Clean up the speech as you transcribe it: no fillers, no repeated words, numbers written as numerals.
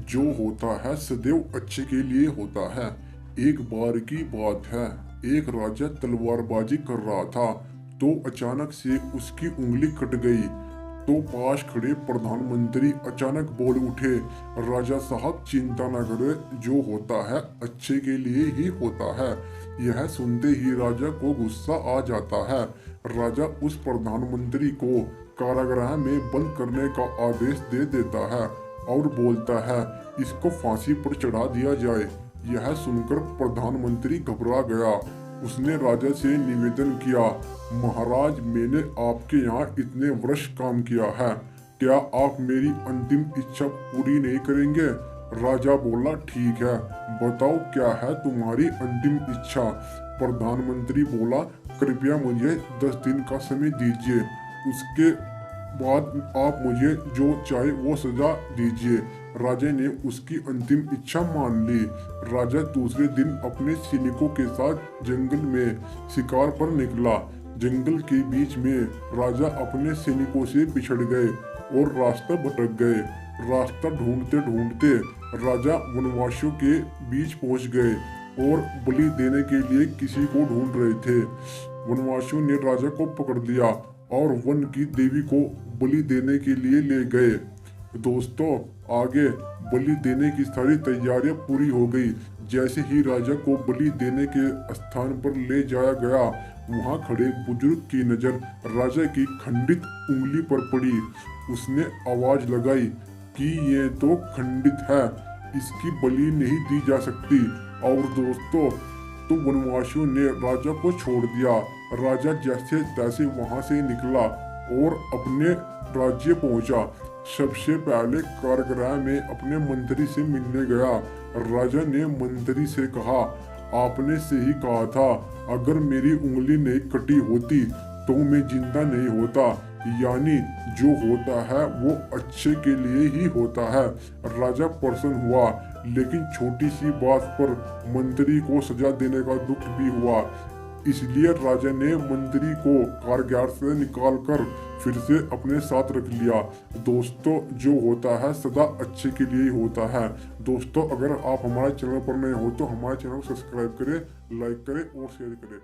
जो होता है सदैव अच्छे के लिए होता है। एक बार की बात है, एक राजा तलवारबाजी कर रहा था तो अचानक से उसकी उंगली कट गई। तो पास खड़े प्रधानमंत्री अचानक बोल उठे, राजा साहब चिंता न करें, जो होता है अच्छे के लिए ही होता है। यह सुनते ही राजा को गुस्सा आ जाता है। राजा उस प्रधानमंत्री को कारागृह में बंद करने का आदेश दे देता है और बोलता है, इसको फांसी पर चढ़ा दिया जाए। यह सुनकर प्रधानमंत्री घबरा गया। उसने राजा से निवेदन किया, महाराज मैंने आपके यहाँ इतने वर्ष काम किया है, क्या आप मेरी अंतिम इच्छा पूरी नहीं करेंगे? राजा बोला, ठीक है, बताओ क्या है तुम्हारी अंतिम इच्छा? प्रधानमंत्री बोला, कृपया मुझे 10 दिन का समय दीजिए, उसके बाद आप मुझे जो चाहे वो सजा दीजिए। राजा ने उसकी अंतिम इच्छा मान ली। राजा दूसरे दिन अपने सैनिकों के साथ जंगल में शिकार पर निकला। जंगल के बीच में राजा अपने सैनिकों से बिछड़ गए और रास्ता भटक गए। रास्ता ढूंढते ढूंढते राजा वनवासियों के बीच पहुंच गए और बलि देने के लिए किसी को ढूंढ रहे थे। वनवासियों ने राजा को पकड़ लिया और वन की देवी को बलि देने के लिए ले गए। दोस्तों, आगे बलि देने की सारी तैयारियां पूरी हो गई। जैसे ही राजा को बलि देने के स्थान पर ले जाया गया, वहां खड़े बुजुर्ग की नजर राजा की खंडित उंगली पर पड़ी। उसने आवाज लगाई कि ये तो खंडित है, इसकी बलि नहीं दी जा सकती। और दोस्तों, तो वनवासियों ने राजा को छोड़ दिया। राजा जैसे तैसे वहां से निकला और अपने राज्य पहुंचा। सबसे पहले कारागृह में अपने मंत्री से मिलने गया। राजा ने मंत्री से कहा, आपने सही कहा था, अगर मेरी उंगली नहीं कटी होती तो मैं जिंदा नहीं होता। यानी जो होता है वो अच्छे के लिए ही होता है। राजा प्रसन्न हुआ, लेकिन छोटी सी बात पर मंत्री को सजा देने का दुख भी हुआ। इसलिए राजा ने मंत्री को कारागार से निकालकर फिर से अपने साथ रख लिया। दोस्तों, जो होता है सदा अच्छे के लिए ही होता है। दोस्तों, अगर आप हमारे चैनल पर नए हो तो हमारे चैनल को सब्सक्राइब करें, लाइक करें और शेयर करें।